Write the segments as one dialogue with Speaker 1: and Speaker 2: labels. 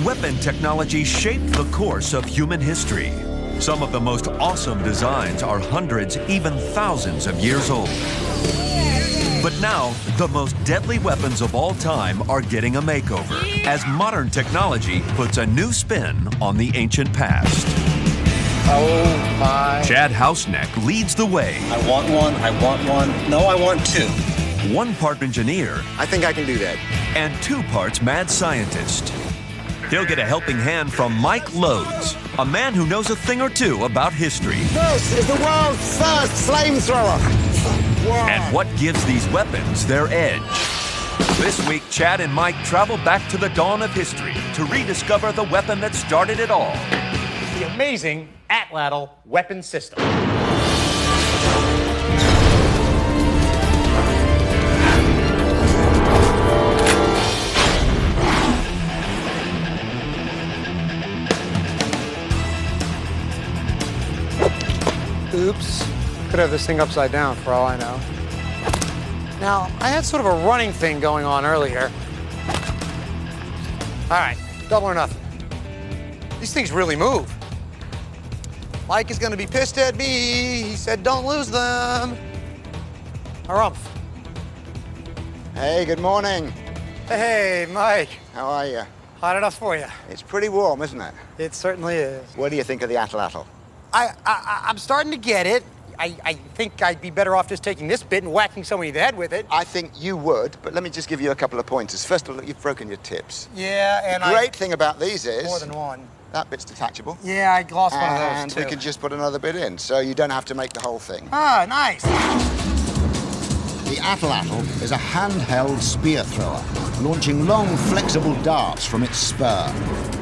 Speaker 1: Weapon technology shaped the course of human history. Some of the most awesome designs are hundreds, even thousands of years old. But now, the most deadly weapons of all time are getting a makeover as modern technology puts a new spin on the ancient past.
Speaker 2: Oh my.
Speaker 1: Chad Houseneck leads the way.
Speaker 2: I want one, I want one. No, I want two.
Speaker 1: 1 part engineer.
Speaker 2: I think I can do that.
Speaker 1: And 2 parts mad scientist. He'll get a helping hand from Mike Lodes, a man who knows a thing or two about history.
Speaker 2: This is the world's first flamethrower. Wow.
Speaker 1: And what gives these weapons their edge. This week, Chad and Mike travel back to the dawn of history to rediscover the weapon that started it all.
Speaker 3: The amazing Atlatl weapon system.
Speaker 4: Oops. Could have this thing upside down for all I know. Now, I had sort of a running thing going on earlier. All right, double or nothing. These things really move. Mike is gonna be pissed at me. He said don't lose them. Harumph.
Speaker 2: Hey, good morning.
Speaker 4: Hey, Mike.
Speaker 2: How are you?
Speaker 4: Hot enough for you?
Speaker 2: It's pretty warm, isn't it?
Speaker 4: It certainly is.
Speaker 2: What do you think of the Atlatl?
Speaker 4: I'm starting to get it. I think I'd be better off just taking this bit and whacking somebody in the head with it.
Speaker 2: I think you would, but let me just give you a couple of pointers. First of all, you've broken your tips.
Speaker 4: Yeah, and
Speaker 2: The great thing about these is...
Speaker 4: More than one.
Speaker 2: That bit's detachable.
Speaker 4: Yeah, I lost one of those,
Speaker 2: And
Speaker 4: too.
Speaker 2: we can just put another bit in, so you don't have to make the whole thing.
Speaker 4: Ah, nice.
Speaker 5: The Atlatl is a handheld spear thrower, launching long, flexible darts from its spur.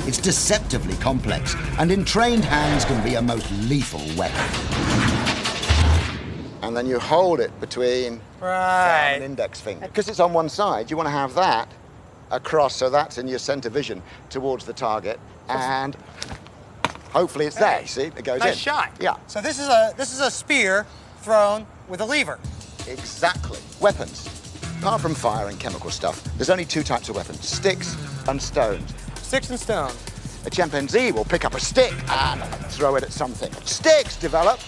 Speaker 5: It's deceptively complex, and in trained hands can be a most lethal weapon.
Speaker 2: And then you hold it between thumb and index finger. Because it's on one side, you want to have that across, so that's in your center vision towards the target, and hopefully it's there. See, it goes in.
Speaker 4: Nice shot.
Speaker 2: Yeah.
Speaker 4: So this is a spear thrown with a lever.
Speaker 2: Exactly. Weapons. Apart from fire and chemical stuff, there's only 2 types of weapons: sticks and stones.
Speaker 4: Sticks and stone.
Speaker 2: A chimpanzee will pick up a stick and throw it at something. Sticks develop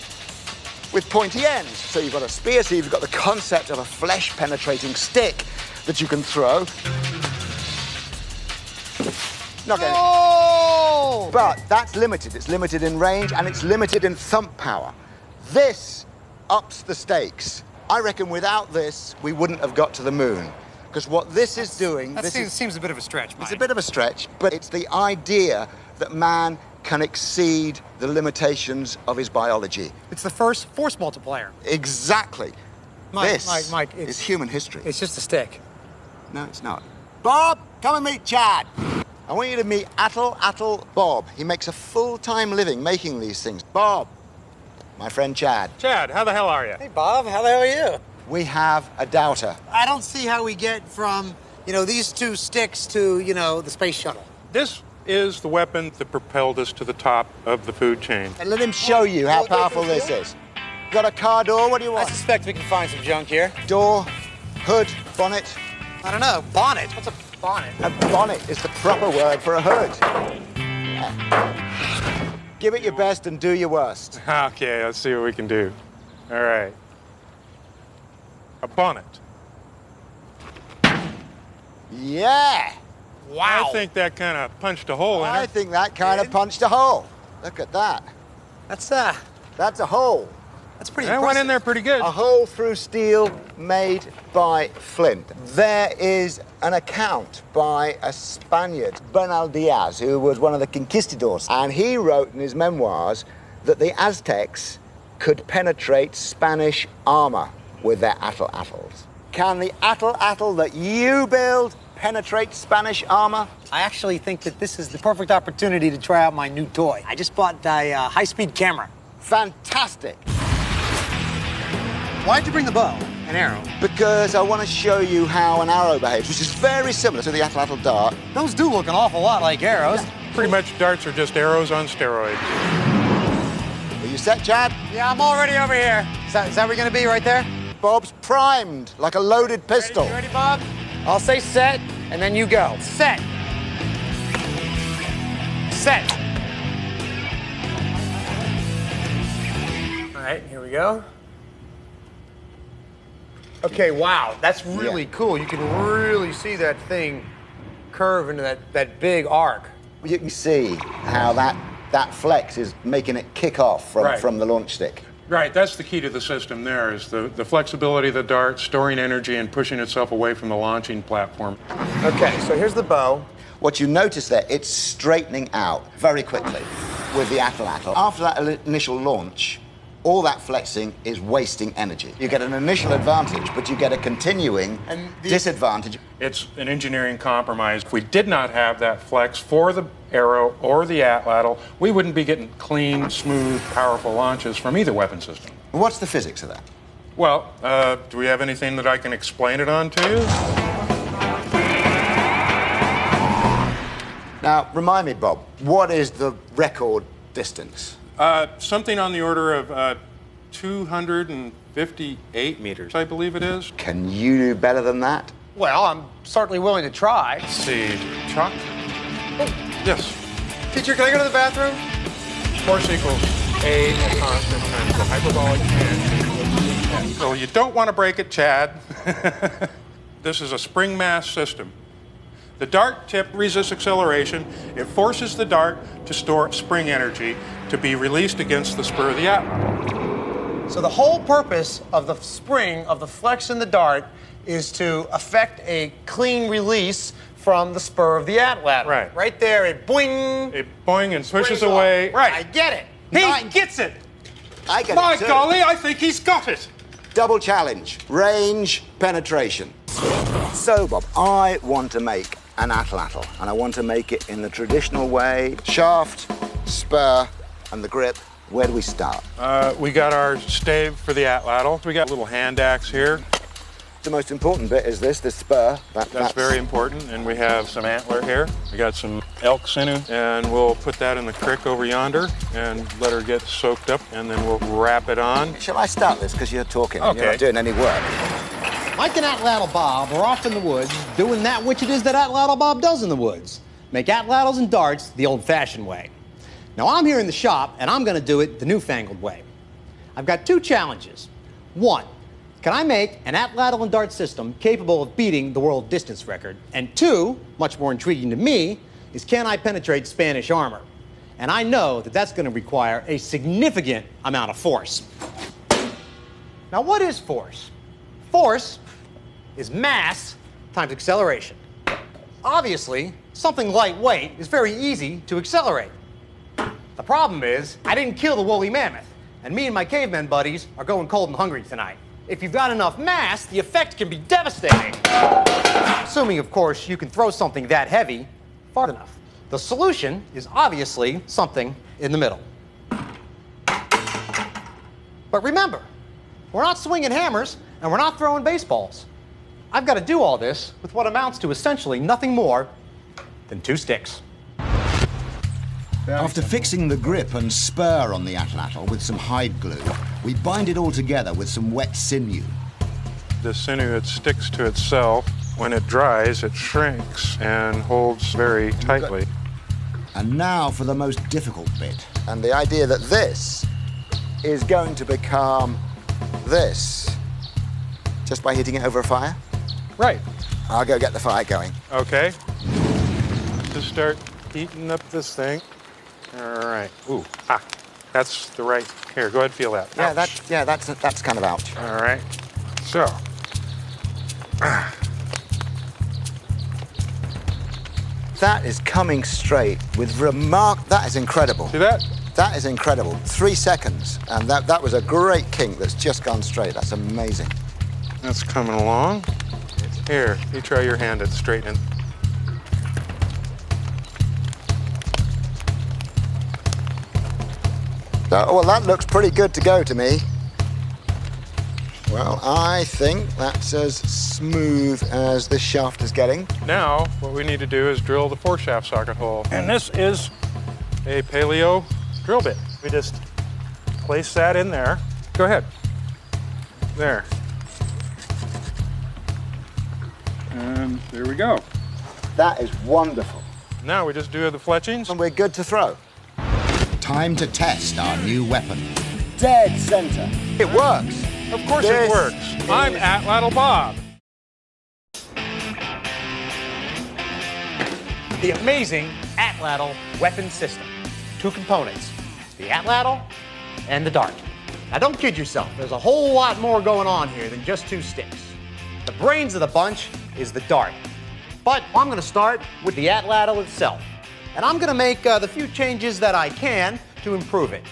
Speaker 2: with pointy ends. So you've got a spear, so you've got the concept of a flesh-penetrating stick that you can throw. Not getting it. But that's limited. It's limited in range and it's limited in thump power. This ups the stakes. I reckon without this, we wouldn't have got to the moon. Because what this is doing...
Speaker 4: That seems a bit of a stretch, Mike.
Speaker 2: It's a bit of a stretch, but it's the idea that man can exceed the limitations of his biology.
Speaker 4: It's the first force multiplier.
Speaker 2: Exactly.
Speaker 4: Mike,
Speaker 2: this
Speaker 4: Mike,
Speaker 2: is human history.
Speaker 4: It's just a stick.
Speaker 2: No, it's not. Bob, come and meet Chad. I want you to meet Atlatl Bob. He makes a full-time living making these things. Bob, my friend Chad.
Speaker 3: Chad, how the hell are you?
Speaker 4: Hey, Bob, how the hell are you?
Speaker 2: We have a doubter.
Speaker 4: I don't see how we get from, these 2 sticks to, the space shuttle.
Speaker 6: This is the weapon that propelled us to the top of the food chain.
Speaker 2: And let him show you how powerful this is. Got a car door? What do you want?
Speaker 4: I suspect we can find some junk here.
Speaker 2: Door, hood, bonnet.
Speaker 4: I don't know. Bonnet. What's a bonnet?
Speaker 2: A bonnet is the proper word for a hood. Yeah. Give it your best and do your worst.
Speaker 6: Okay, let's see what we can do. All right. A bonnet.
Speaker 2: Yeah.
Speaker 4: Wow.
Speaker 6: I think that kind of punched a hole in
Speaker 2: I
Speaker 6: it.
Speaker 2: think that kind of punched a hole. Look at that.
Speaker 4: That's
Speaker 2: That's a hole.
Speaker 4: pretty
Speaker 6: That
Speaker 4: impressive.
Speaker 6: went in there pretty good.
Speaker 2: A hole through steel made by flint. There is an account by a Spaniard, Bernal Diaz, who was one of the conquistadors. And he wrote in his memoirs that the Aztecs could penetrate Spanish armor with their atlatls. Can the atlatl that you build penetrate Spanish armor?
Speaker 4: I actually think that this is the perfect opportunity to try out my new toy. I just bought a high-speed camera.
Speaker 2: Fantastic.
Speaker 4: Why'd you bring the bow and arrow?
Speaker 2: Because I want to show you how an arrow behaves, which is very similar to the Atlatl dart.
Speaker 4: Those do look an awful lot like arrows.
Speaker 6: Pretty much darts are just arrows on steroids.
Speaker 2: Are you set, Chad?
Speaker 4: Yeah, I'm already over here. Is that where we're gonna be, right there?
Speaker 2: Bob's primed, like a loaded pistol.
Speaker 4: You ready, Bob? I'll say set, and then you go. Set.
Speaker 3: set. All right, here we go. Okay, wow, that's really cool. You can really see that thing curve into that big arc.
Speaker 2: You can see how that flex is making it kick off from the launch stick.
Speaker 6: Right, that's the key to the system there, is the flexibility of the dart, storing energy and pushing itself away from the launching platform.
Speaker 3: Okay, so here's the bow.
Speaker 2: What you notice there, it's straightening out very quickly with the Atlatl. After that initial launch, all that flexing is wasting energy. You get an initial advantage, but you get a continuing disadvantage.
Speaker 6: It's an engineering compromise. If we did not have that flex for the Arrow or the Atlatl, we wouldn't be getting clean, smooth, powerful launches from either weapon system.
Speaker 2: What's the physics of that?
Speaker 6: Well, do we have anything that I can explain it on to you?
Speaker 2: Now, remind me, Bob, what is the record distance?
Speaker 6: Something on the order of 258 meters, I believe it is.
Speaker 2: Can you do better than that?
Speaker 3: Well, I'm certainly willing to try.
Speaker 6: Let's see, Chuck? Yes.
Speaker 4: Teacher, can I go to the bathroom?
Speaker 6: Force equals A constant times the hyperbolic tangent. So you don't want to break it, Chad. This is a spring mass system. The dart tip resists acceleration. It forces the dart to store spring energy to be released against the spur of the Atlatl.
Speaker 3: So the whole purpose of the spring of the flex in the dart is to effect a clean release from the spur of the Atlatl.
Speaker 6: Right.
Speaker 3: Right there, it boing.
Speaker 6: It boing and pushes
Speaker 3: springs
Speaker 6: away.
Speaker 3: off. Right. I get it. He gets it.
Speaker 2: I get
Speaker 6: My
Speaker 2: it too.
Speaker 6: golly, I think he's got it.
Speaker 2: Double challenge, range, penetration. So, Bob, I want to make an Atlatl, and I want to make it in the traditional way. Shaft, spur, and the grip. Where do we start?
Speaker 6: We got our stave for the Atlatl. We got a little hand axe here.
Speaker 2: The most important bit is the spur.
Speaker 6: That's very important. And we have some antler here. We got some elk sinew, and we'll put that in the crick over yonder and let her get soaked up, and then we'll wrap it on.
Speaker 2: Shall I start this? Because you're talking and you're
Speaker 6: Okay.
Speaker 2: not doing any work.
Speaker 7: Mike and Atlatl Bob are off in the woods doing that which it is that Atlatl Bob does in the woods. Make Atlatls and darts the old-fashioned way. Now, I'm here in the shop, and I'm going to do it the newfangled way. I've got two challenges. One, can I make an Atlatl and dart system capable of beating the world distance record? And two, much more intriguing to me, is can I penetrate Spanish armor? And I know that that's going to require a significant amount of force. Now, what is force? Force is mass times acceleration. Obviously, something lightweight is very easy to accelerate. The problem is, I didn't kill the woolly mammoth, and me and my caveman buddies are going cold and hungry tonight. If you've got enough mass, the effect can be devastating. Assuming, of course, you can throw something that heavy far enough. The solution is obviously something in the middle. But remember, we're not swinging hammers, and we're not throwing baseballs. I've got to do all this with what amounts to essentially nothing more than two sticks.
Speaker 5: After fixing the grip and spur on the Atlatl with some hide glue, we bind it all together with some wet sinew.
Speaker 6: The sinew, it sticks to itself. When it dries, it shrinks and holds very tightly.
Speaker 5: And now for the most difficult bit.
Speaker 2: And the idea that this is going to become this just by hitting it over a fire?
Speaker 6: Right.
Speaker 2: I'll go get the fire going.
Speaker 6: Okay. Just start heating up this thing. All right. Ooh, that's the right. Here, go ahead, feel that. Ouch.
Speaker 2: That's kind of ouch.
Speaker 6: All right. So.
Speaker 2: That is coming straight with that is incredible.
Speaker 6: See that?
Speaker 2: That is incredible. 3 seconds, and that was a great kink that's just gone straight. That's amazing.
Speaker 6: That's coming along. Here, you try your hand at straightening.
Speaker 2: Well, that looks pretty good to go to me. Well, I think that's as smooth as this shaft is getting.
Speaker 6: Now, what we need to do is drill the foreshaft socket hole. And this is a paleo drill bit. We just place that in there. Go ahead. There. And there we go.
Speaker 2: That is wonderful.
Speaker 6: Now we just do the fletchings.
Speaker 2: And we're good to throw.
Speaker 5: Time to test our new weapon.
Speaker 2: Dead center. It works.
Speaker 6: Of course
Speaker 2: This
Speaker 6: it works. I'm
Speaker 2: is-
Speaker 6: Atlatl Bob.
Speaker 7: The amazing Atlatl weapon system. Two components, the Atlatl and the dart. Now don't kid yourself, there's a whole lot more going on here than just two sticks. The brains of the bunch is the dart. But I'm gonna start with the Atlatl itself. And I'm gonna make the few changes that I can to improve it.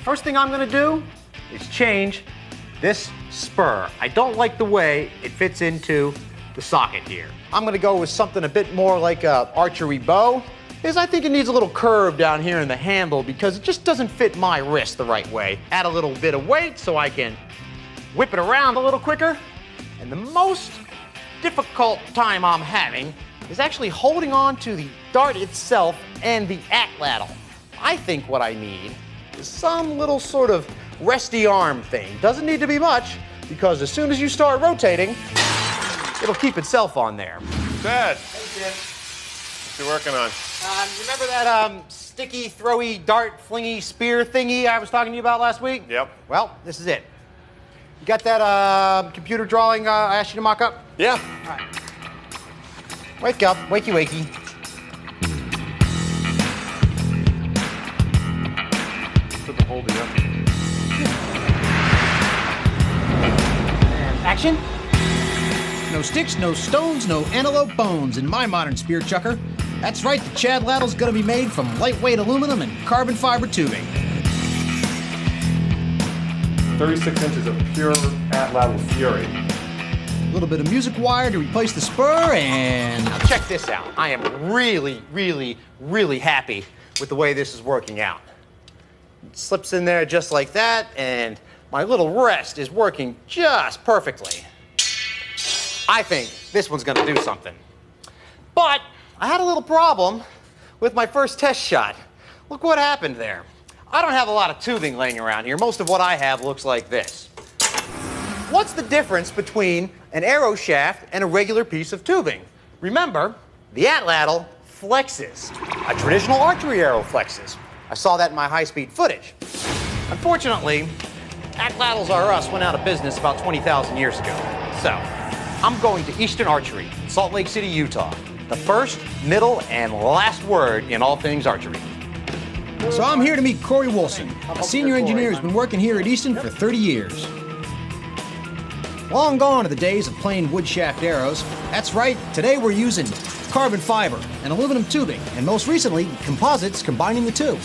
Speaker 7: First thing I'm gonna do is change this spur. I don't like the way it fits into the socket here. I'm gonna go with something a bit more like a archery bow, because I think it needs a little curve down here in the handle because it just doesn't fit my wrist the right way. Add a little bit of weight so I can whip it around a little quicker. And the most difficult time I'm having is actually holding on to the dart itself and the Atlatl. I think what I need is some little sort of resty arm thing. Doesn't need to be much, because as soon as you start rotating, it'll keep itself on there.
Speaker 6: Dad,
Speaker 7: Hey, Jim.
Speaker 6: what you working on?
Speaker 7: Remember that sticky, throwy, dart, flingy, spear thingy I was talking to you about last week?
Speaker 6: Yep.
Speaker 7: Well, this is it. You got that computer drawing I asked you to mock up?
Speaker 6: Yeah.
Speaker 7: All right. Wake up, wakey wakey.
Speaker 6: Put the hold it up.
Speaker 7: And action.
Speaker 8: No sticks, no stones, no antelope bones in my modern spear chucker. That's right, the Atlatl's gonna be made from lightweight aluminum and carbon fiber tubing.
Speaker 6: 36 inches of pure Atlatl Fury.
Speaker 8: A little bit of music wire to replace the spur, and
Speaker 7: Now check this out. I am really, really, really happy with the way this is working out. It slips in there just like that, and my little rest is working just perfectly. I think this one's gonna do something. But I had a little problem with my first test shot. Look what happened there. I don't have a lot of tubing laying around here. Most of what I have looks like this. What's the difference between an arrow shaft and a regular piece of tubing? Remember, the Atlatl flexes. A traditional archery arrow flexes. I saw that in my high-speed footage. Unfortunately, Atlatls R Us went out of business about 20,000 years ago. So, I'm going to Eastern Archery, Salt Lake City, Utah. The first, middle, and last word in all things archery.
Speaker 8: so I'm here to meet Corey Wilson, a senior engineer who's been working here at Easton for 30 years. Long gone are the days of plain wood shaft arrows. That's right, today we're using carbon fiber and aluminum tubing, and most recently, composites combining the two.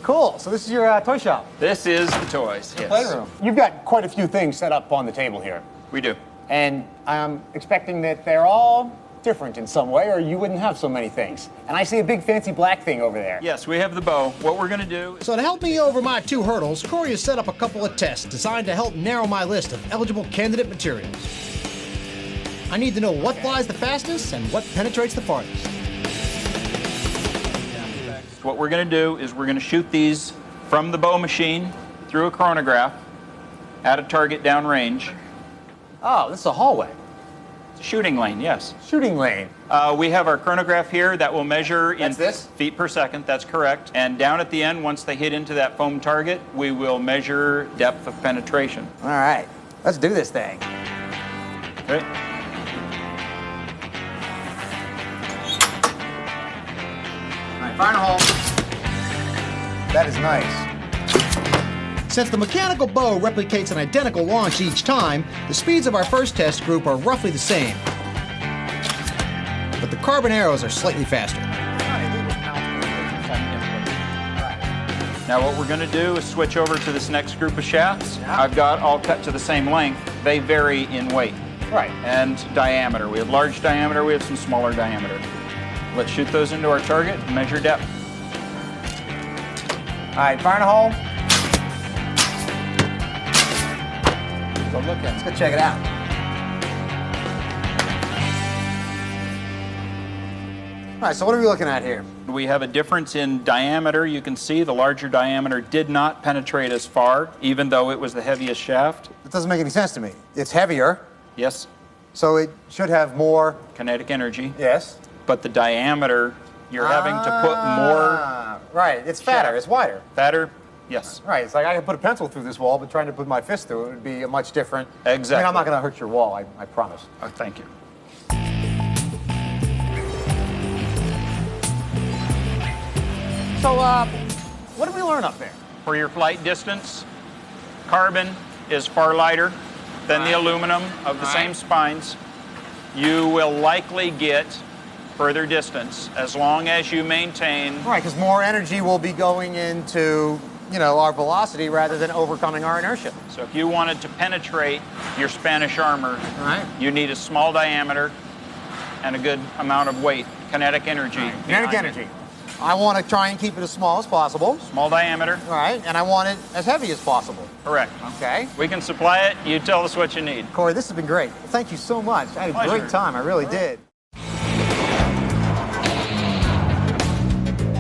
Speaker 7: Cool, so this is your toy shop.
Speaker 9: This is the toys, yes.
Speaker 7: Playroom. You've got quite a few things set up on the table here.
Speaker 9: We do.
Speaker 7: And I'm expecting that they're all different in some way, or you wouldn't have so many things. And I see a big fancy black thing over there.
Speaker 9: Yes, we have the bow. What we're gonna do is
Speaker 8: So to help me over my two hurdles, Corey has set up a couple of tests designed to help narrow my list of eligible candidate materials. I need to know what flies the fastest and what penetrates the farthest.
Speaker 9: what we're gonna do is we're gonna shoot these from the bow machine through a chronograph at a target downrange.
Speaker 7: Oh, this is a hallway.
Speaker 9: It's a shooting lane, yes.
Speaker 7: Shooting lane.
Speaker 9: We have our chronograph here that will measure in
Speaker 7: That's this?
Speaker 9: feet per second, that's correct. And down at the end, once they hit into that foam target, we will measure depth of penetration.
Speaker 7: All right, let's do this thing.
Speaker 9: Okay?
Speaker 7: All right, fire in a hole. That is nice.
Speaker 8: Since the mechanical bow replicates an identical launch each time, the speeds of our first test group are roughly the same. But the carbon arrows are slightly faster.
Speaker 9: Now what we're going to do is switch over to this next group of shafts. I've got all cut to the same length. They vary in weight
Speaker 7: Right.
Speaker 9: and diameter. We have large diameter, we have some smaller diameter. Let's shoot those into our target and measure depth.
Speaker 7: All right, fire in a hole. Let's go look at it. Let's go check it out. All right, so what are we looking at here?
Speaker 9: We have a difference in diameter. You can see the larger diameter did not penetrate as far, even though it was the heaviest shaft.
Speaker 7: That doesn't make any sense to me. It's heavier,
Speaker 9: Yes,
Speaker 3: So it should have more
Speaker 9: kinetic energy.
Speaker 3: Yes.
Speaker 9: But the diameter, you're having to put more.
Speaker 3: Right, it's fatter, it's wider.
Speaker 9: Fatter, yes.
Speaker 3: Right, it's like I could put a pencil through this wall, but trying to put my fist through it would be a much different.
Speaker 9: Exactly.
Speaker 3: I mean, I'm not going to hurt your wall, I promise.
Speaker 9: Oh, thank you.
Speaker 3: So, what did we learn up there?
Speaker 9: For your flight distance, carbon is far lighter than the aluminum of the same spines. You will likely get further distance as long as you maintain.
Speaker 3: Right, because more energy will be going into, you know, our velocity rather than overcoming our inertia.
Speaker 9: So if you wanted to penetrate your Spanish armor, you need a small diameter and a good amount of weight, kinetic energy.
Speaker 3: Kinetic energy. I want to try and keep it as small as possible.
Speaker 9: Small diameter.
Speaker 3: All right, and I want it as heavy as possible.
Speaker 9: Correct.
Speaker 3: Okay.
Speaker 9: We can supply it. You tell us what you need.
Speaker 3: Corey, this has been great. Thank you so much. I had a
Speaker 9: Pleasure.
Speaker 3: great time. I really did.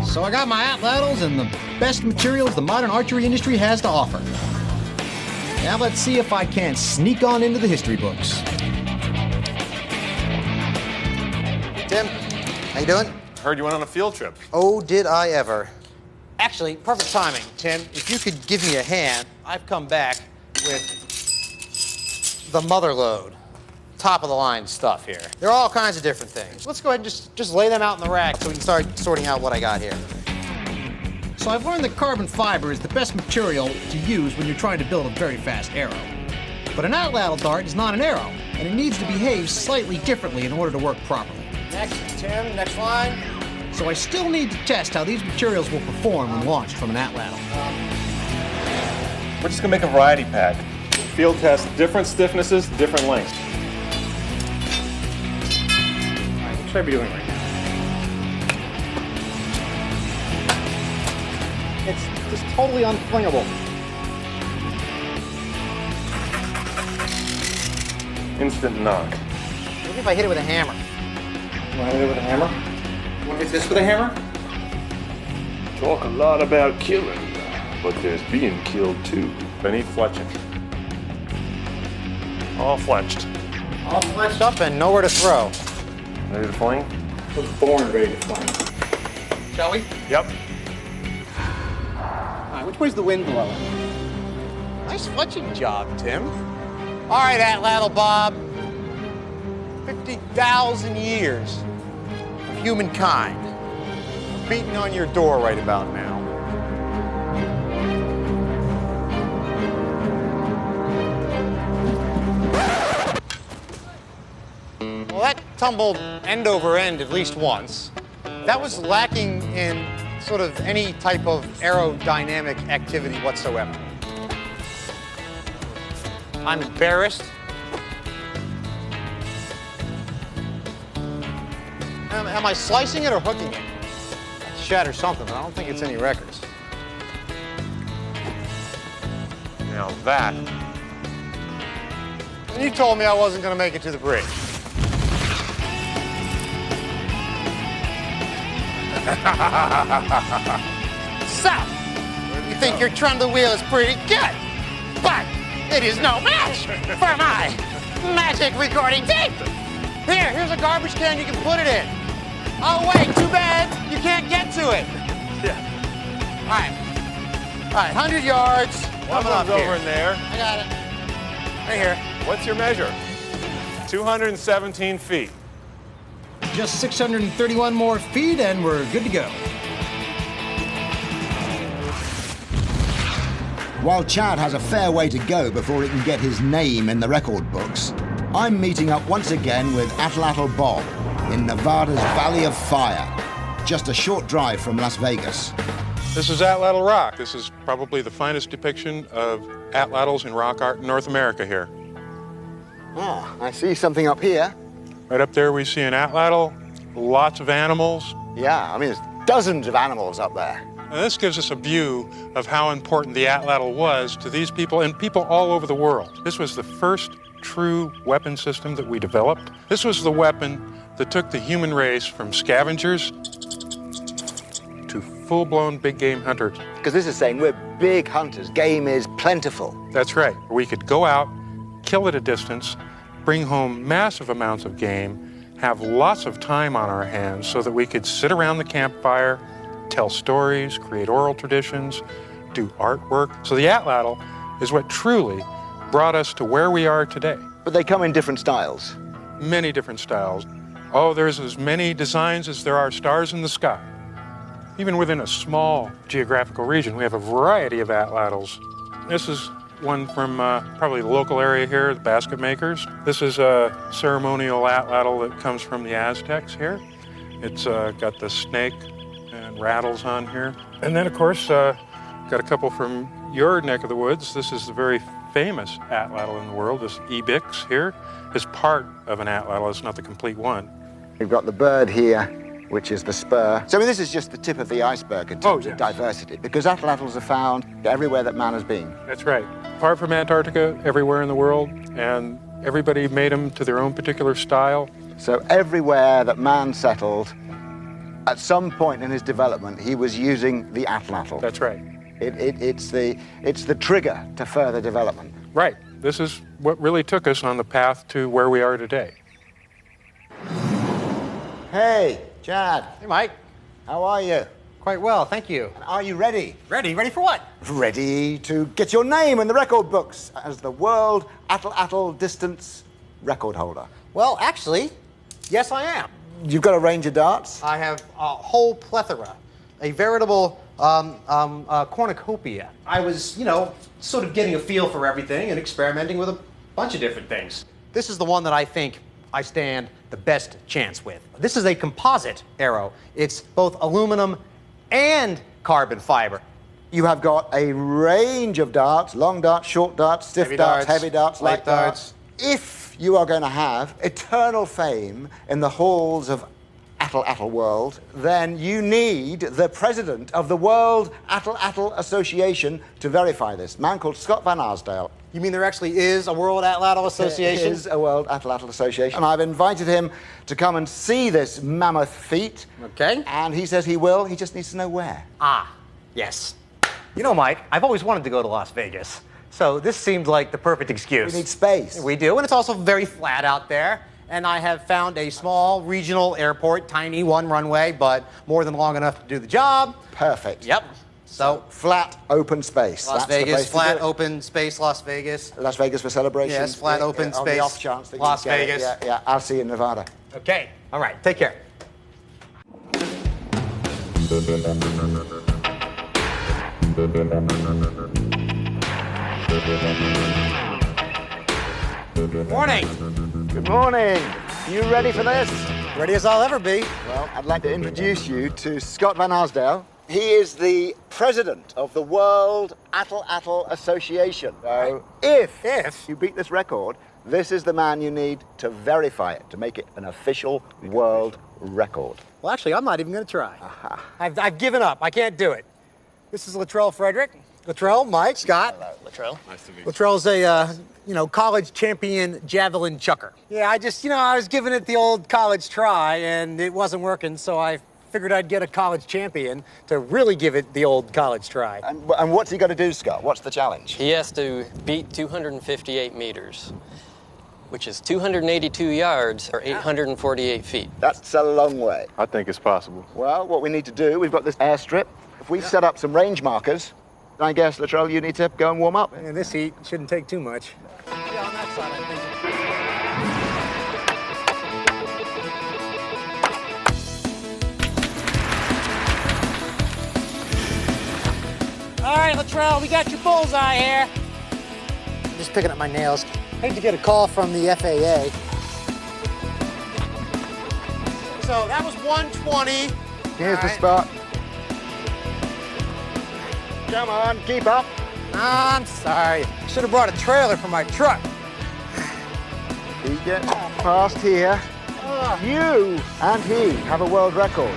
Speaker 8: So I got my Atlatls and the best materials the modern archery industry has to offer. Now let's see if I can't sneak on into the history books.
Speaker 4: Tim, how you doing?
Speaker 10: Heard you went on a field trip.
Speaker 4: Oh, did I ever. Actually, perfect timing, Tim. If you could give me a hand, I've come back with the mother load. Top of the line stuff here. There are all kinds of different things. Let's go ahead and just lay them out in the rack so we can start sorting out what I got here.
Speaker 8: So I've learned that carbon fiber is the best material to use when you're trying to build a very fast arrow. But an Atlatl dart is not an arrow, and it needs to behave slightly differently in order to work properly.
Speaker 4: Next, Tim, next line.
Speaker 8: So I still need to test how these materials will perform when launched from an Atlatl.
Speaker 10: We're just gonna make a variety pack. Field test different stiffnesses, different lengths. All right, what should I be doing right now?
Speaker 3: It's just totally unflingable.
Speaker 10: Instant knock.
Speaker 4: Maybe if I hit it with a hammer.
Speaker 10: You wanna hit it with a hammer?
Speaker 3: You want to hit this with a hammer?
Speaker 10: Talk a lot about killing, but there's being killed too. I need fletching. All fletched.
Speaker 4: All fletched up and nowhere to throw.
Speaker 10: Ready to fling?
Speaker 3: We're born ready to fling.
Speaker 4: Shall we?
Speaker 10: Yep.
Speaker 3: All right, which way's the wind blowing?
Speaker 4: Nice fletching job, Tim. All right, Atlatl Bob. 50,000 years of humankind beating on your door right about now. Well, that tumbled end over end at least once. That was lacking in sort of any type of aerodynamic activity whatsoever. I'm embarrassed. Am I slicing it or hooking it? I'd shatter something, but I don't think it's any records.
Speaker 10: Now that.
Speaker 3: And you told me I wasn't going to make it to the bridge. So, you think your trundle wheel is pretty good, but it is no match for my magic recording tape. Here's a garbage can you can put it in. Oh, wait, too bad you can't get to it.
Speaker 10: Yeah.
Speaker 3: All right, 100 yards.
Speaker 10: One
Speaker 3: Coming up
Speaker 10: one's
Speaker 3: here.
Speaker 10: over in there.
Speaker 3: I got it. Right here.
Speaker 10: What's your measure? 217 feet.
Speaker 8: Just 631 more feet and we're good to go.
Speaker 5: While Chad has a fair way to go before he can get his name in the record books, I'm meeting up once again with Atlatl Bob in Nevada's Valley of Fire, just a short drive from Las Vegas.
Speaker 6: This is Atlatl rock. This is probably the finest depiction of atlatls in rock art in North America here.
Speaker 2: Ah, I see something up here.
Speaker 6: Right up there we see an atlatl, lots of animals.
Speaker 2: Yeah, I mean, there's dozens of animals up there.
Speaker 6: And this gives us a view of how important the atlatl was to these people and people all over the world. This was the first true weapon system that we developed. This was the weapon that took the human race from scavengers to full-blown big game hunters.
Speaker 2: Because this is saying we're big hunters. Game is plentiful.
Speaker 6: That's right. We could go out, kill at a distance, bring home massive amounts of game, have lots of time on our hands so that we could sit around the campfire, tell stories, create oral traditions, do artwork. So the Atlatl is what truly brought us to where we are today.
Speaker 2: But they come in different styles.
Speaker 6: Many different styles. Oh, there's as many designs as there are stars in the sky. Even within a small geographical region, we have a variety of Atlatls. This is one from probably the local area here, the basket makers. This is a ceremonial Atlatl that comes from the Aztecs here. It's got the snake and rattles on here. And then, of course, got a couple from your neck of the woods. This is the very famous Atlatl in the world. This Ibix here is part of an Atlatl. It's not the complete one.
Speaker 2: We've got the bird here, which is the spur. So I mean, this is just the tip of the iceberg in terms of diversity, because Atlatls are found everywhere that man has been.
Speaker 6: That's right. Apart from Antarctica, everywhere in the world, and everybody made them to their own particular style.
Speaker 2: So everywhere that man settled, at some point in his development, he was using the Atlatl.
Speaker 6: That's right.
Speaker 2: It's the trigger to further development.
Speaker 6: Right. This is what really took us on the path to where we are today.
Speaker 2: Hey, Chad.
Speaker 7: Hey, Mike.
Speaker 2: How are you?
Speaker 7: Quite well, thank you.
Speaker 2: Are you ready?
Speaker 7: Ready? Ready for what?
Speaker 2: Ready to get your name in the record books as the World Atlatl Distance record holder.
Speaker 7: Well, actually, yes, I am.
Speaker 2: You've got a range of darts?
Speaker 7: I have a whole plethora, a veritable cornucopia. I was, sort of getting a feel for everything and experimenting with a bunch of different things. This is the one that I think I stand the best chance with. This is a composite arrow. It's both aluminum and carbon fiber.
Speaker 2: You have got a range of darts, long darts, short darts, stiff darts, heavy darts, light darts. If you are going to have eternal fame in the halls of Atlatl world, then you need the president of the World Atlatl Association to verify this, a man called Scott Van Arsdale.
Speaker 7: You mean there actually is a World Atlatl Association?
Speaker 2: There is a World Atlatl Association. And I've invited him to come and see this mammoth feat.
Speaker 7: Okay.
Speaker 2: And he says he will. He just needs to know where.
Speaker 7: Ah, yes. You know, Mike, I've always wanted to go to Las Vegas. So this seems like the perfect excuse.
Speaker 2: We need space.
Speaker 7: We do, and it's also very flat out there. And I have found a small regional airport, tiny, one runway, but more than long enough to do the job.
Speaker 2: Perfect.
Speaker 7: Yep. So
Speaker 2: flat, open space.
Speaker 7: Las Vegas, flat, open space, Las Vegas.
Speaker 2: Las Vegas for celebrations.
Speaker 7: Yes, flat, open space.
Speaker 2: On the off chance that
Speaker 7: Las
Speaker 2: you get
Speaker 7: Vegas.
Speaker 2: it. Yeah, I'll see you in Nevada.
Speaker 7: Okay. All right. Take care. Morning.
Speaker 2: Good morning. You ready for this?
Speaker 7: Ready as I'll ever be.
Speaker 2: Well, I'd like to introduce you to Scott Van Arsdale. He is the president of the World Atlatl Association. So if you beat this record, this is the man you need to verify it, to make it an official world record.
Speaker 7: Well, actually, I'm not even going to try. I've given up. I can't do it. This is Latrell Frederick. Latrell, Mike, Scott.
Speaker 11: Hello, Latrell. Nice to meet you.
Speaker 7: Latrell's a, college champion javelin chucker. Yeah, I was giving it the old college try, and it wasn't working, so I figured I'd get a college champion to really give it the old college try.
Speaker 2: And what's he got to do, Scott? What's the challenge?
Speaker 11: He has to beat 258 meters, which is 282 yards or 848 feet.
Speaker 2: That's a long way.
Speaker 10: I think it's possible.
Speaker 2: Well, what we need to do, we've got this airstrip. If we set up some range markers, I guess, Latrell, you need to go and warm up.
Speaker 7: In this heat, shouldn't take too much. Yeah, on that side, I think. All right, Latrell, we got your bullseye here. I'm just picking up my nails. I hate to get a call from the FAA. So that was 120.
Speaker 2: Here's the spot. Come on, keep up.
Speaker 7: I'm sorry. Should have brought a trailer for my truck.
Speaker 2: He gets past here. You and he have a world record.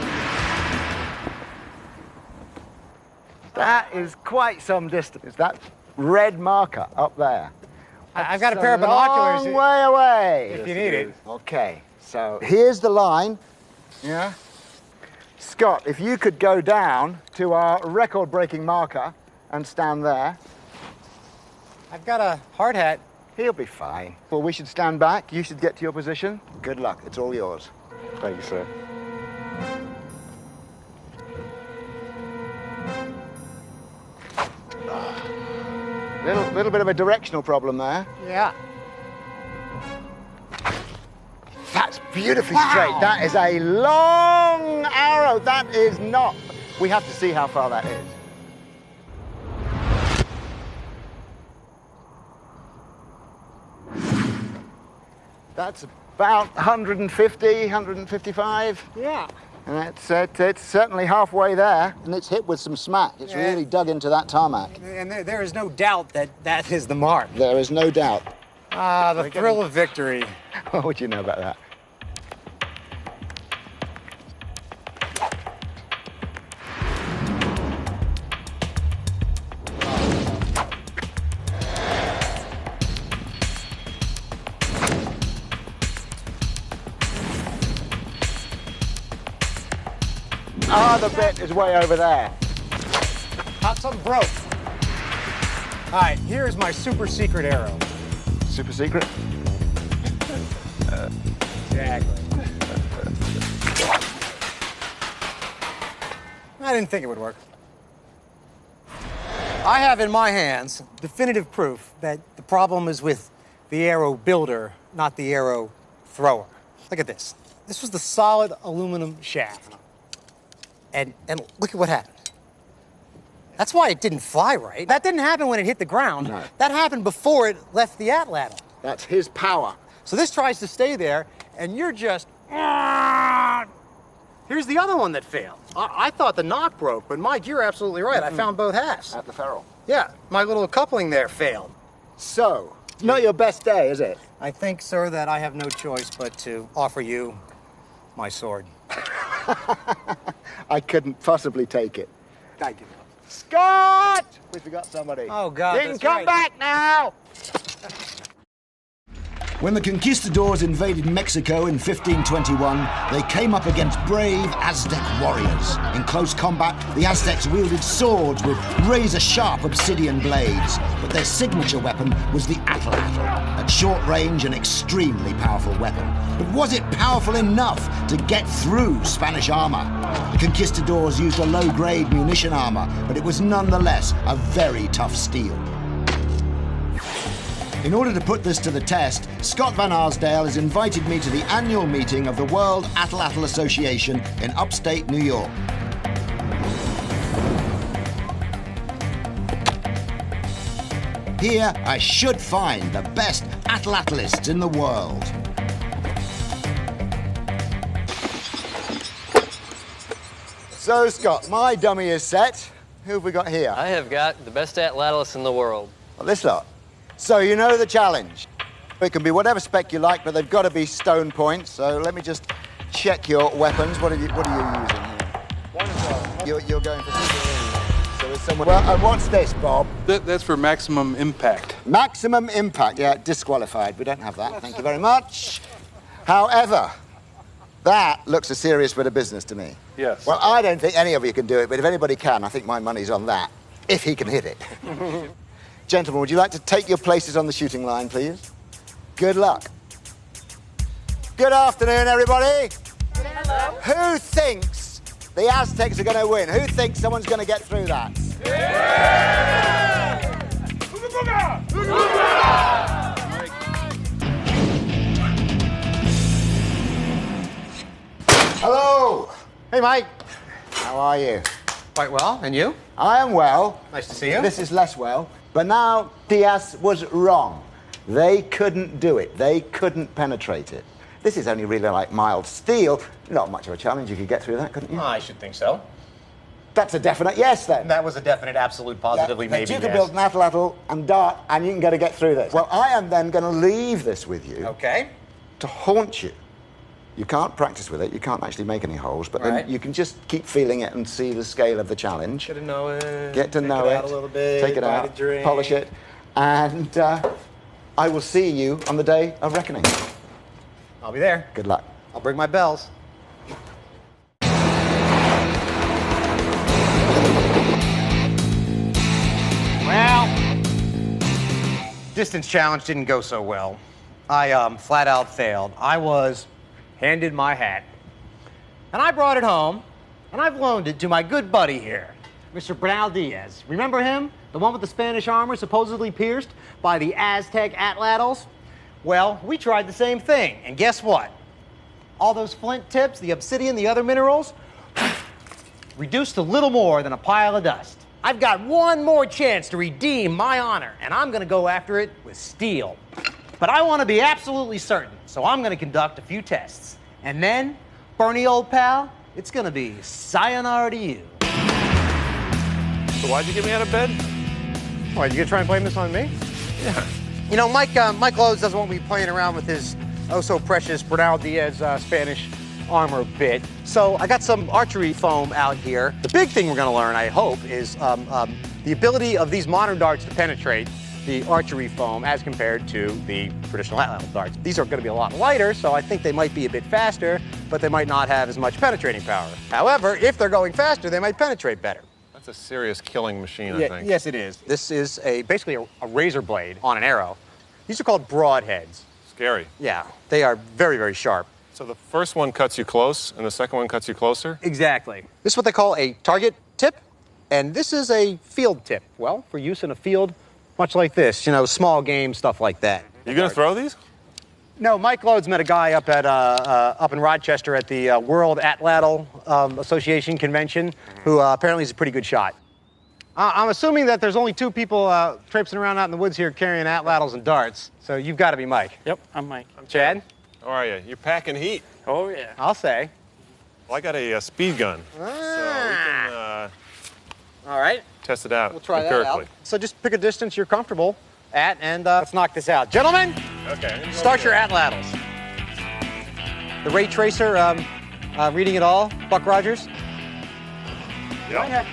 Speaker 2: That is quite some distance. That red marker up there.
Speaker 7: I've got a pair of binoculars.
Speaker 2: Long way away.
Speaker 7: If you need it.
Speaker 2: Okay, so here's the line. Yeah. Scott, if you could go down to our record-breaking marker and stand there.
Speaker 7: I've got a hard hat.
Speaker 2: He'll be fine. Well, we should stand back. You should get to your position. Good luck. It's all yours.
Speaker 10: Thank you, sir.
Speaker 2: Little bit of a directional problem there.
Speaker 8: Yeah.
Speaker 2: That's beautifully straight. That is a long arrow. That is not. We have to see how far that is. That's about 150, 155.
Speaker 8: Yeah.
Speaker 2: And it's certainly halfway there, and it's hit with some smack. It's really dug into that tarmac.
Speaker 8: And there is no doubt that that is the mark.
Speaker 2: There is no doubt.
Speaker 8: Ah, the thrill of victory.
Speaker 2: What would you know about that? Ah, the bit is way over there.
Speaker 8: Thought something broke. All right, here's my super secret arrow.
Speaker 2: Super secret?
Speaker 8: Exactly. I didn't think it would work. I have in my hands definitive proof that the problem is with the arrow builder, not the arrow thrower. Look at this. This was the solid aluminum shaft. And look at what happened. That's why it didn't fly right. That didn't happen when it hit the ground.
Speaker 2: No.
Speaker 8: That happened before it left the Atlatl.
Speaker 2: That's his power.
Speaker 8: So this tries to stay there, and you're just... Here's the other one that failed. I thought the knock broke, but Mike, you're absolutely right. I found both halves.
Speaker 2: At the ferrule.
Speaker 8: Yeah, my little coupling there failed.
Speaker 2: So, not your best day, is it?
Speaker 8: I think, sir, that I have no choice but to offer you my sword.
Speaker 2: I couldn't possibly take it.
Speaker 8: Thank you.
Speaker 2: Scott! We forgot somebody.
Speaker 8: Oh, God,
Speaker 2: You can
Speaker 8: that's
Speaker 2: come
Speaker 8: right.
Speaker 2: back now!
Speaker 5: When the conquistadors invaded Mexico in 1521, they came up against brave Aztec warriors. In close combat, the Aztecs wielded swords with razor-sharp obsidian blades, but their signature weapon was the Atlatl, at short range an extremely powerful weapon. But was it powerful enough to get through Spanish armor? The conquistadors used a low-grade munition armor, but it was nonetheless a very tough steel. In order to put this to the test, Scott Van Arsdale has invited me to the annual meeting of the World Atlatl Association in upstate New York. Here, I should find the best Atlatlists in the world.
Speaker 2: So, Scott, my dummy is set. Who have we got here?
Speaker 11: I have got the best Atlatlis in the world.
Speaker 2: Well, this lot. So, you know the challenge. It can be whatever spec you like, but they've got to be stone points. So let me just check your weapons. What are you using here? You're going for so there's someone. Well, and what's this, Bob?
Speaker 12: That's for maximum impact.
Speaker 2: Maximum impact. Yeah, disqualified. We don't have that. Thank you very much. However, that looks a serious bit of business to me.
Speaker 12: Yes.
Speaker 2: Well, I don't think any of you can do it, but if anybody can, I think my money's on that. If he can hit it. Gentlemen, would you like to take your places on the shooting line, please? Good luck. Good afternoon, everybody.
Speaker 13: Hello.
Speaker 2: Who thinks the Aztecs are going to win? Who thinks someone's going to get through that?
Speaker 13: Yeah!
Speaker 2: Hello.
Speaker 8: Hey, Mike.
Speaker 2: How are you?
Speaker 8: Quite well, and you?
Speaker 2: I am well.
Speaker 8: Nice to see you.
Speaker 2: This is less well. But now Diaz was wrong. They couldn't do it. They couldn't penetrate it. This is only really like mild steel. Not much of a challenge. You could get through that, couldn't you?
Speaker 8: I should think so.
Speaker 2: That's a definite yes, then.
Speaker 8: That was a definite, absolute, positively, maybe
Speaker 2: You can
Speaker 8: yes.
Speaker 2: build an Atlatl and dart, and you can get through this. Well, I am then going to leave this with you.
Speaker 8: Okay.
Speaker 2: To haunt you. You can't practice with it. You can't actually make any holes, but
Speaker 8: Right.
Speaker 2: then you can just keep feeling it and see the scale of the challenge.
Speaker 8: Get to know it.
Speaker 2: Get to know
Speaker 8: Take
Speaker 2: it.
Speaker 8: out a little bit.
Speaker 2: Take it
Speaker 8: buy
Speaker 2: out.
Speaker 8: a drink.
Speaker 2: Polish it. And I will see you on the day of reckoning.
Speaker 8: I'll be there.
Speaker 2: Good luck.
Speaker 8: I'll bring my bells. Well,
Speaker 7: distance challenge didn't go so well. I flat out failed. I was handed my hat. And I brought it home, and I've loaned it to my good buddy here, Mr. Bernal Diaz. Remember him? The one with the Spanish armor supposedly pierced by the Aztec Atlatls? Well, we tried the same thing, and guess what? All those flint tips, the obsidian, the other minerals, reduced to little more than a pile of dust. I've got one more chance to redeem my honor, and I'm gonna go after it with steel. But I want to be absolutely certain, so I'm gonna conduct a few tests. And then, Bernie, old pal, it's gonna be sayonara to you.
Speaker 10: So why'd you get me out of bed?
Speaker 7: Why, you gonna try and blame this on me?
Speaker 10: Yeah.
Speaker 7: You know, Mike Lowe's doesn't want me playing around with his oh-so-precious Bernal Diaz Spanish armor bit. So I got some archery foam out here. The big thing we're gonna learn, I hope, is the ability of these modern darts to penetrate the archery foam as compared to the traditional Atlatl darts. These are gonna be a lot lighter, so I think they might be a bit faster, but they might not have as much penetrating power. However, if they're going faster, they might penetrate better.
Speaker 10: That's a serious killing machine, I think.
Speaker 7: Yes, it is. This is basically a razor blade on an arrow. These are called broadheads.
Speaker 10: Scary.
Speaker 7: Yeah, they are very, very sharp.
Speaker 10: So the first one cuts you close, and the second one cuts you closer?
Speaker 7: Exactly. This is what they call a target tip, and this is a field tip. Well, for use in a field, much like this, you know, small game, stuff like that.
Speaker 10: You gonna throw these?
Speaker 7: No, Mike Lowe's met a guy up at up in Rochester at the World Atlatl Association convention, who apparently is a pretty good shot. I'm assuming that there's only two people traipsing around out in the woods here carrying Atlatls and darts, so you've got to be Mike.
Speaker 13: Yep, I'm Mike.
Speaker 7: I'm Chad.
Speaker 10: How are you? You're packing heat.
Speaker 13: Oh, yeah.
Speaker 7: I'll say.
Speaker 10: Well, I got a speed gun, so we can
Speaker 7: all right.
Speaker 10: test it out
Speaker 7: We'll try that
Speaker 10: empirically.
Speaker 7: out. So just pick a distance you're comfortable at, and let's knock this out. Gentlemen,
Speaker 10: Okay.
Speaker 7: start your Atlatls. The ray tracer reading it all, Buck Rogers.
Speaker 10: Yep.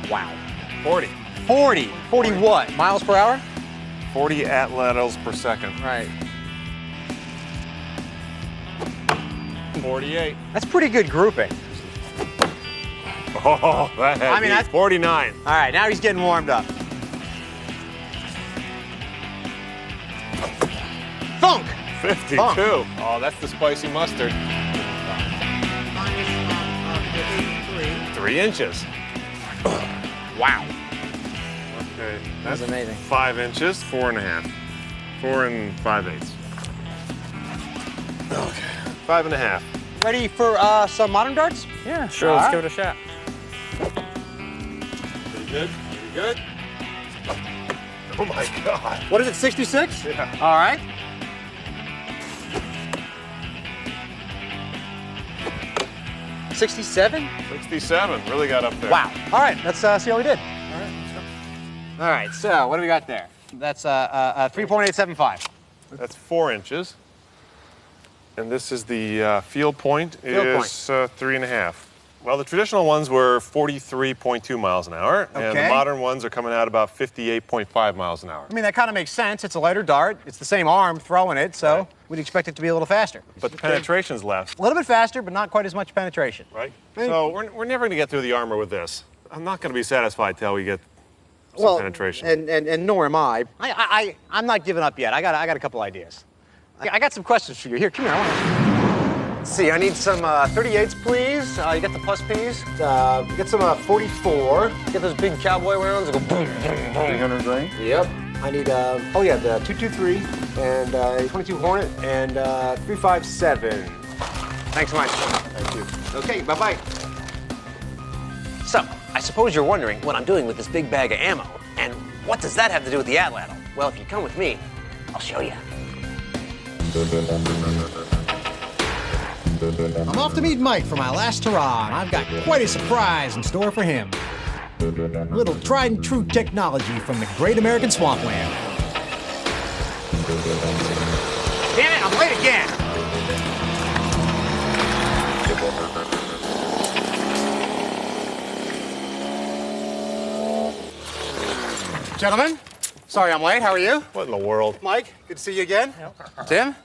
Speaker 7: Wow.
Speaker 10: 40.
Speaker 7: 40 what? Miles per hour?
Speaker 10: 40 Atlatls per second.
Speaker 7: Right.
Speaker 10: 48.
Speaker 7: That's pretty good grouping.
Speaker 10: Oh, that had
Speaker 7: I mean, that's
Speaker 10: 49.
Speaker 7: All right, now he's getting warmed up. Thunk!
Speaker 10: 52.
Speaker 7: Thunk.
Speaker 10: Oh, that's the spicy mustard. 3 inches.
Speaker 7: Wow.
Speaker 10: Okay.
Speaker 7: That's amazing.
Speaker 10: 5 inches, 4.5. 4 5/8. Okay. 5.5.
Speaker 7: Ready for some modern darts?
Speaker 13: Yeah, sure.
Speaker 7: All
Speaker 13: Let's
Speaker 7: right.
Speaker 13: give it a shot.
Speaker 10: Pretty good? Pretty good? Oh my God.
Speaker 7: What is it, 66?
Speaker 10: Yeah.
Speaker 7: All right. $67?
Speaker 10: 67. Really got up there.
Speaker 7: Wow. All right, let's see how we did. All right, so what do we got there? That's 3.875.
Speaker 10: That's 4 inches. And this is the field point.
Speaker 7: Field
Speaker 10: is 3.5. Well, the traditional ones were 43.2 miles an hour, and the
Speaker 7: Okay.
Speaker 10: modern ones are coming out about 58.5 miles an hour.
Speaker 7: I mean, that kind of makes sense. It's a lighter dart. It's the same arm throwing it, so we'd expect it to be a little faster.
Speaker 10: But the penetration's less,
Speaker 7: A little bit faster, but not quite as much penetration.
Speaker 10: right? So we're never going to get through the armor with this. I'm not going to be satisfied till we get some penetration.
Speaker 7: And nor am I. I'm not giving up yet. I got a couple ideas. I got some questions for you. Here, come here. Let's see, I need some 38s, please. You got the plus Ps. Get some 44. Get those big cowboy rounds that go boom, boom, boom.
Speaker 2: 300 grain.
Speaker 7: Yep. I need, the 223 and 22 Hornet and 357. Thanks so much. Thank you. Okay, bye-bye. So, I suppose you're wondering what I'm doing with this big bag of ammo, and what does that have to do with the Atlatl? Well, if you come with me, I'll show you.
Speaker 8: I'm off to meet Mike for my last hurrah, and I've got quite a surprise in store for him. A little tried and true technology from the great American swampland.
Speaker 7: Damn it, I'm late again. Gentlemen, sorry I'm late. How are you?
Speaker 10: What in the world?
Speaker 7: Mike, good to see you again. Tim,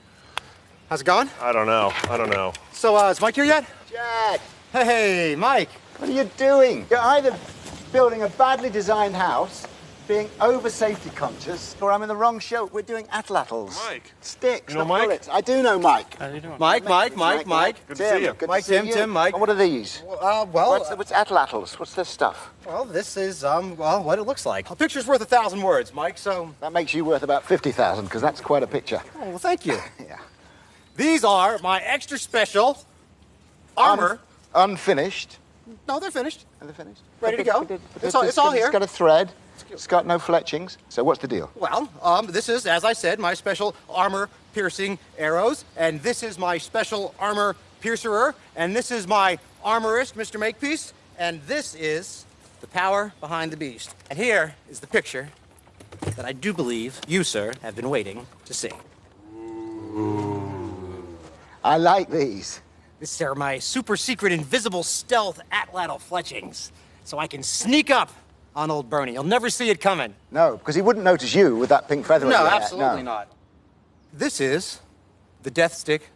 Speaker 7: how's it going?
Speaker 10: I don't know.
Speaker 7: So, is Mike here yet?
Speaker 2: Jack,
Speaker 7: Hey, Mike.
Speaker 2: what are you doing? You're either building a badly designed house being over safety conscious, or I'm in the wrong show. We're doing atlatls.
Speaker 10: Mike.
Speaker 2: Sticks,
Speaker 10: You know
Speaker 2: not
Speaker 10: Mike?
Speaker 2: bullets. I do know Mike.
Speaker 10: How you doing?
Speaker 7: Mike.
Speaker 10: Good to see you.
Speaker 2: Good
Speaker 7: Mike,
Speaker 2: to see
Speaker 7: Tim,
Speaker 2: you.
Speaker 7: Tim, Mike.
Speaker 2: And what are these? What's atlatls? What's this stuff?
Speaker 7: Well, this is, well, what it looks like. A picture's worth 1,000 words, Mike, so...
Speaker 2: That makes you worth about 50,000, because that's quite a picture.
Speaker 7: Oh, well, thank you.
Speaker 2: Yeah.
Speaker 7: These are my extra special armor.
Speaker 2: Unfinished.
Speaker 7: No, they're finished.
Speaker 2: Are they finished?
Speaker 7: Ready to go. It's all here.
Speaker 2: It's got a thread. It's got no fletchings. So what's the deal?
Speaker 7: Well, this is, as I said, my special armor-piercing arrows, and this is my special armor piercerer, and this is my armorist, Mr. Makepeace, and this is the power behind the beast. And here is the picture that I do believe you, sir, have been waiting to see.
Speaker 2: I like these.
Speaker 7: These are my super secret invisible stealth Atlatl fletchings, so I can sneak up on old Bernie. He'll never see it coming.
Speaker 2: No, because he wouldn't notice you with that pink feather.
Speaker 7: No,
Speaker 2: in your hair.
Speaker 7: absolutely
Speaker 2: No.
Speaker 7: not. This is the Death Stick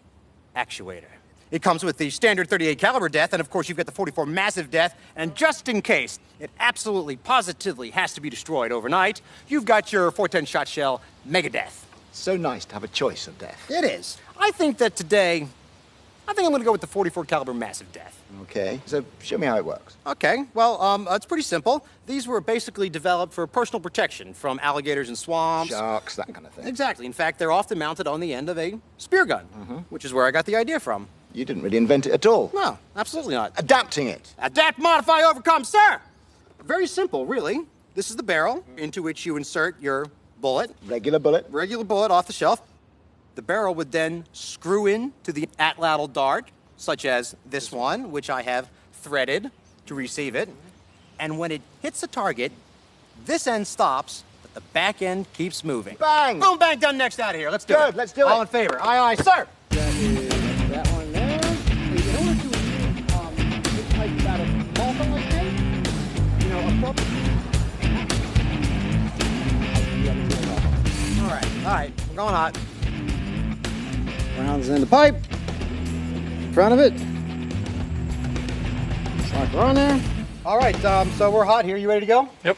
Speaker 7: actuator. It comes with the standard 38 caliber death, and of course you've got the 44 massive death, and just in case it absolutely, positively has to be destroyed overnight, you've got your 410 shot shell mega death.
Speaker 2: So nice to have a choice of death.
Speaker 7: It is. I think that today, I'm gonna go with the 44 caliber massive death.
Speaker 2: Okay, so show me how it works.
Speaker 7: Okay, well, it's pretty simple. These were basically developed for personal protection from alligators in swamps.
Speaker 2: Sharks, that kind of thing.
Speaker 7: Exactly. In fact, they're often mounted on the end of a spear gun, which is where I got the idea from.
Speaker 2: You didn't really invent it at all.
Speaker 7: No, absolutely not.
Speaker 2: Adapting it.
Speaker 7: Adapt, modify, overcome, sir! Very simple, really. This is the barrel into which you insert your bullet.
Speaker 2: Regular bullet.
Speaker 7: Regular bullet off the shelf. The barrel would then screw in to the Atlatl dart, such as this one, which I have threaded to receive it. And when it hits a target, this end stops, but the back end keeps moving.
Speaker 2: Bang!
Speaker 7: Boom, bang, done, next out of here. Let's do it.
Speaker 2: Good, let's do it.
Speaker 7: All in favor? Aye, aye, sir!
Speaker 13: That one there. In order to achieve this type of multiple escape, you know,
Speaker 7: All right, we're going hot. Rounds in the pipe. In front of it. Lock her on there. All right, so we're hot here. You ready to go?
Speaker 10: Yep.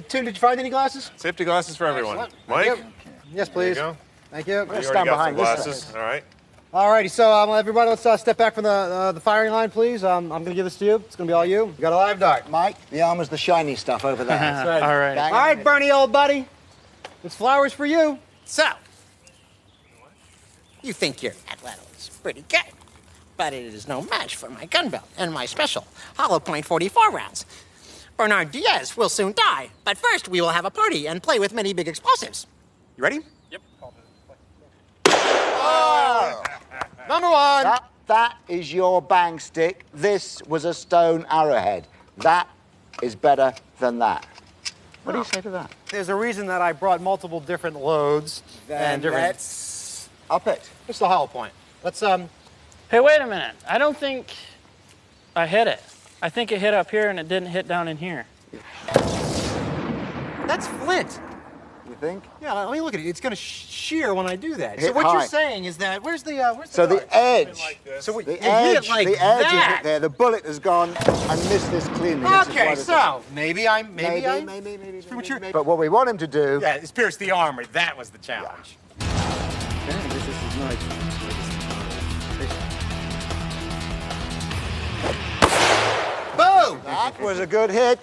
Speaker 7: Tim, did you find any glasses?
Speaker 10: Safety glasses for everyone.
Speaker 7: Excellent.
Speaker 10: Mike?
Speaker 7: Thank you. Yes, please.
Speaker 10: There you go.
Speaker 7: Thank you.
Speaker 10: You already
Speaker 2: stand
Speaker 10: got
Speaker 2: behind
Speaker 10: some
Speaker 2: this
Speaker 10: glasses.
Speaker 2: side.
Speaker 10: All right.
Speaker 7: All righty, so everybody, let's step back from the firing line, please. I'm going to give this to you. It's going to be all you. You got a live dart.
Speaker 2: Mike, the armor's the shiny stuff over there.
Speaker 7: That's right.
Speaker 13: All right.
Speaker 2: Bang
Speaker 7: All right,
Speaker 2: it.
Speaker 7: Bernie, old buddy. This flower's for you. So, you think your Atlatl is pretty good, but it is no match for my gun belt and my special hollow point 44 rounds. Bernard Diaz will soon die, but first we will have a party and play with many big explosives. You ready?
Speaker 10: Yep.
Speaker 2: Oh!
Speaker 7: Number one.
Speaker 2: That is your bang stick. This was a stone arrowhead. That is better than that. What do you say to that?
Speaker 7: There's a reason that I brought multiple different loads and different.
Speaker 2: Let's up it.
Speaker 7: It's the hollow point. Let's
Speaker 13: Hey, wait a minute. I don't think I hit it. I think it hit up here and it didn't hit down in here.
Speaker 7: That's flint.
Speaker 2: You think?
Speaker 7: Yeah, I mean, look at it. It's going to shear when I do that.
Speaker 2: Hit
Speaker 7: so what you're
Speaker 2: high.
Speaker 7: saying is that where's the
Speaker 2: So
Speaker 7: dart?
Speaker 2: the edge,
Speaker 7: So we,
Speaker 2: the
Speaker 7: you hit
Speaker 2: edge,
Speaker 7: it like
Speaker 2: the edge is
Speaker 7: that.
Speaker 2: hit there. The bullet has gone and missed this cleanly. This is
Speaker 7: Okay,
Speaker 2: what it is.
Speaker 7: so maybe I'm
Speaker 2: maybe,
Speaker 7: it's premature.
Speaker 2: But what we want him to do.
Speaker 7: Yeah, it's pierce the armor. That was the challenge. Boom!
Speaker 2: That was a good hit.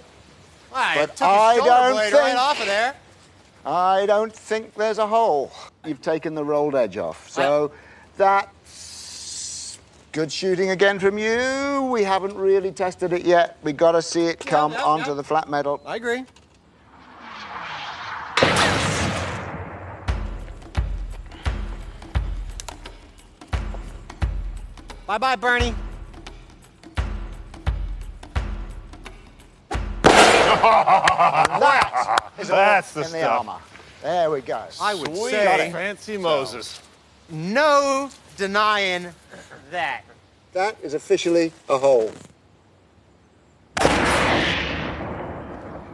Speaker 7: I
Speaker 2: But
Speaker 7: took
Speaker 2: I
Speaker 7: his shoulder
Speaker 2: don't
Speaker 7: blade
Speaker 2: think-
Speaker 7: right off of there.
Speaker 2: I don't think there's a hole. You've taken the rolled edge off. So that's good shooting again from you. We haven't really tested it yet. We got to see it come onto the flat metal.
Speaker 7: I agree. Bye-bye, Bernie.
Speaker 10: That's the
Speaker 2: in the
Speaker 10: stuff.
Speaker 2: armor. There we go.
Speaker 7: I would
Speaker 10: Sweet.
Speaker 7: say
Speaker 10: Fancy Moses.
Speaker 7: no denying that.
Speaker 2: That is officially a hole.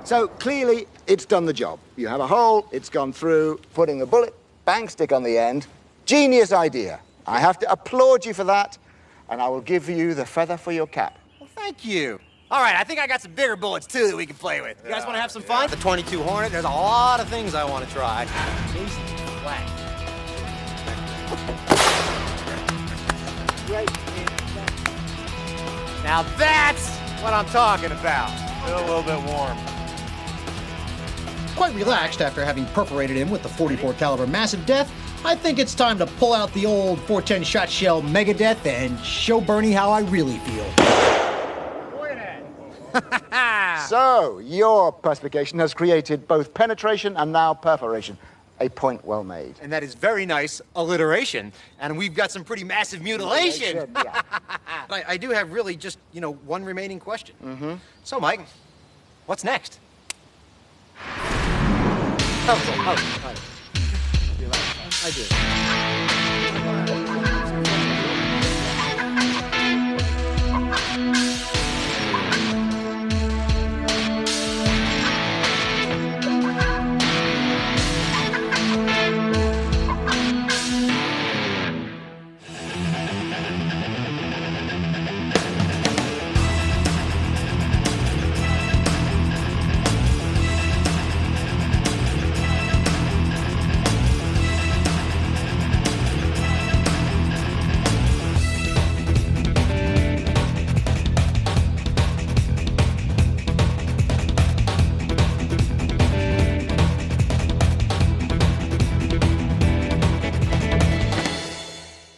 Speaker 2: So clearly, it's done the job. You have a hole, it's gone through, putting the bullet bang stick on the end. Genius idea. I have to applaud you for that, and I will give you the feather for your cap.
Speaker 7: Well, thank you. All right, I think I got some bigger bullets, too, that we can play with. You guys want to have some fun? The .22 Hornet, there's a lot of things I want to try. Now that's what I'm talking about.
Speaker 4: Feel a little bit warm.
Speaker 8: Quite relaxed after having perforated him with the .44 caliber Massive Death, I think it's time to pull out the old .410 shot shell Megadeth and show Bernie how I really feel.
Speaker 2: So, your perspication has created both penetration and now perforation. A point well made.
Speaker 7: And that is very nice alliteration. And we've got some pretty massive mutilation.
Speaker 2: Yeah.
Speaker 7: I do have really just, one remaining question.
Speaker 2: Mm-hmm.
Speaker 7: So, Mike, what's next? I do.